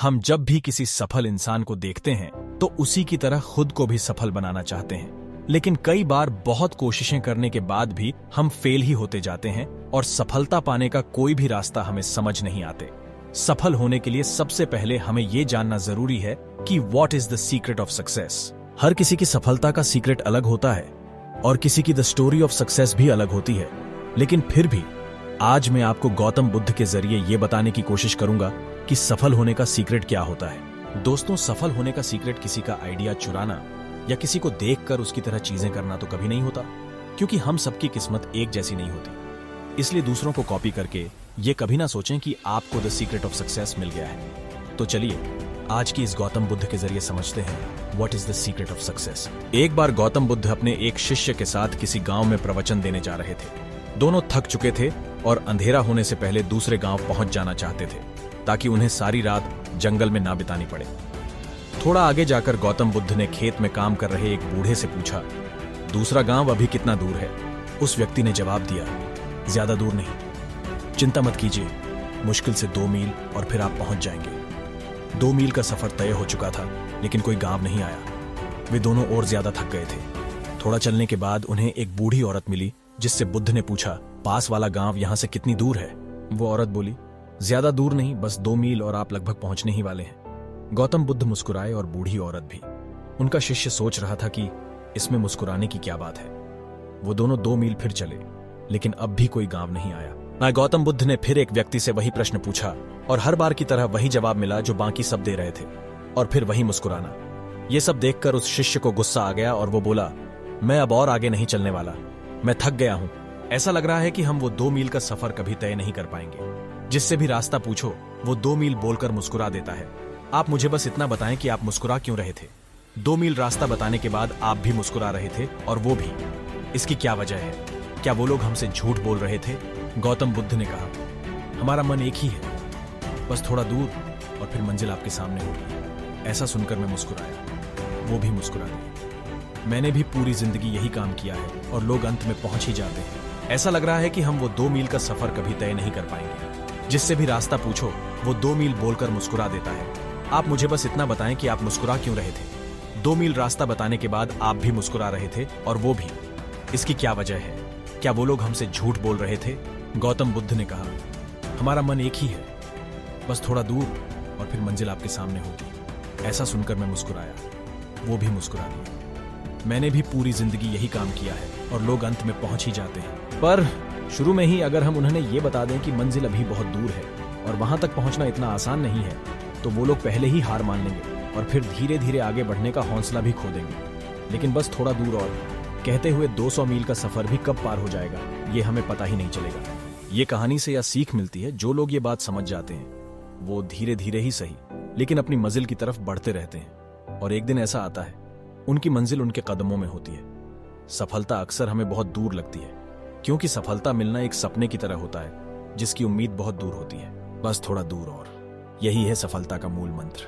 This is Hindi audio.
हम जब भी किसी सफल इंसान को देखते हैं तो उसी की तरह खुद को भी सफल बनाना चाहते हैं, लेकिन कई बार बहुत कोशिशें करने के बाद भी हम फेल ही होते जाते हैं और सफलता पाने का कोई भी रास्ता हमें समझ नहीं आते। सफल होने के लिए सबसे पहले हमें ये जानना जरूरी है कि what is the secret of success. हर किसी की सफलता का सीक्रेट अलग होता है और किसी की द स्टोरी ऑफ सक्सेस भी अलग होती है, लेकिन फिर भी आज मैं आपको गौतम बुद्ध के जरिए ये बताने की कोशिश करूंगा कि सफल होने का सीक्रेट क्या होता है। दोस्तों, सफल होने का सीक्रेट किसी का आइडिया चुराना या किसी को देखकर उसकी तरह चीजें करना तो कभी नहीं होता, क्योंकि हम सबकी किस्मत एक जैसी नहीं होती। इसलिए दूसरों को कॉपी करके ये कभी ना सोचें कि आपको द सीक्रेट ऑफ सक्सेस मिल गया है। तो चलिए आज की इस गौतम बुद्ध के जरिए समझते हैं what is the secret of success. एक बार गौतम बुद्ध अपने एक शिष्य के साथ किसी गांव में प्रवचन देने जा रहे थे। दोनों थक चुके थे और अंधेरा होने से पहले दूसरे गांव पहुंच जाना चाहते थे ताकि उन्हें सारी रात जंगल में ना बितानी पड़े। थोड़ा आगे जाकर गौतम बुद्ध ने खेत में काम कर रहे एक बूढ़े से पूछा, दूसरा गांव अभी कितना दूर है? उस व्यक्ति ने जवाब दिया, ज्यादा दूर नहीं, चिंता मत कीजिए, मुश्किल से 2 मील और फिर आप पहुंच जाएंगे। 2 मील का सफर तय हो चुका था, लेकिन कोई गांव नहीं आया। वे दोनों और ज्यादा थक गए थे। थोड़ा चलने के बाद उन्हें एक बूढ़ी औरत मिली, जिससे बुद्ध ने पूछा, पास वाला गांव यहां से कितनी दूर है? वो औरत बोली, ज्यादा दूर नहीं, बस 2 मील और आप लगभग पहुंचने ही वाले हैं। गौतम बुद्ध मुस्कुराए और बूढ़ी औरत भी। उनका शिष्य सोच रहा था कि इसमें मुस्कुराने की क्या बात है। वो दोनों 2 मील फिर चले, लेकिन अब भी कोई गांव नहीं आया। गौतम बुद्ध ने फिर एक व्यक्ति से वही प्रश्न पूछा और हर बार की तरह वही जवाब मिला जो बाकी सब दे रहे थे, और फिर वही मुस्कुराना। ये सब देखकर उस शिष्य को गुस्सा आ गया और वो बोला, मैं अब और आगे नहीं चलने वाला, मैं थक गया हूं। ऐसा लग रहा है कि हम वो 2 मील का सफर कभी तय नहीं कर पाएंगे। जिससे भी रास्ता पूछो वो 2 मील बोलकर मुस्कुरा देता है। आप मुझे बस इतना बताएं कि आप मुस्कुरा क्यों रहे थे? 2 मील रास्ता बताने के बाद आप भी मुस्कुरा रहे थे, और वो भी। इसकी क्या वजह है? क्या वो लोग हमसे झूठ बोल रहे थे? गौतम बुद्ध ने कहा, हमारा मन एक ही है, बस थोड़ा दूर और फिर मंजिल आपके सामने होगी। ऐसा सुनकर मैं मुस्कुराया, वो भी मुस्कुरा गए। मैंने भी पूरी जिंदगी यही काम किया है और लोग अंत में पहुंच ही जाते हैं। ऐसा लग रहा है कि हम वो 2 मील का सफर कभी तय नहीं कर पाएंगे। जिससे भी रास्ता पूछो वो 2 मील बोलकर मुस्कुरा देता है। आप मुझे बस इतना बताएं कि आप मुस्कुरा क्यों रहे थे? 2 मील रास्ता बताने के बाद आप भी मुस्कुरा रहे थे, और वो भी। इसकी क्या वजह है? क्या वो लोग हमसे झूठ बोल रहे थे? गौतम बुद्ध ने कहा, हमारा मन एक ही है, बस थोड़ा दूर और फिर मंजिल आपके सामने होगी। ऐसा सुनकर मैं मुस्कुराया, वो भी मुस्कुरा दिया। मैंने भी पूरी जिंदगी यही काम किया है और लोग अंत में पहुंच ही जाते हैं। पर शुरू में ही अगर हम उन्हें ये बता दें कि मंजिल अभी बहुत दूर है और वहां तक पहुंचना इतना आसान नहीं है, तो वो लोग पहले ही हार मान लेंगे और फिर धीरे धीरे आगे बढ़ने का हौसला भी खो देंगे। लेकिन बस थोड़ा दूर और कहते हुए 200 मील का सफर भी कब पार हो जाएगा ये हमें पता ही नहीं चलेगा। ये कहानी से यह सीख मिलती है, जो लोग ये बात समझ जाते हैं वो धीरे धीरे ही सही, लेकिन अपनी मंजिल की तरफ बढ़ते रहते हैं, और एक दिन ऐसा आता है उनकी मंजिल उनके कदमों में होती है। सफलता अक्सर हमें बहुत दूर लगती है, क्योंकि सफलता मिलना एक सपने की तरह होता है जिसकी उम्मीद बहुत दूर होती है। बस थोड़ा दूर और, यही है सफलता का मूल मंत्र।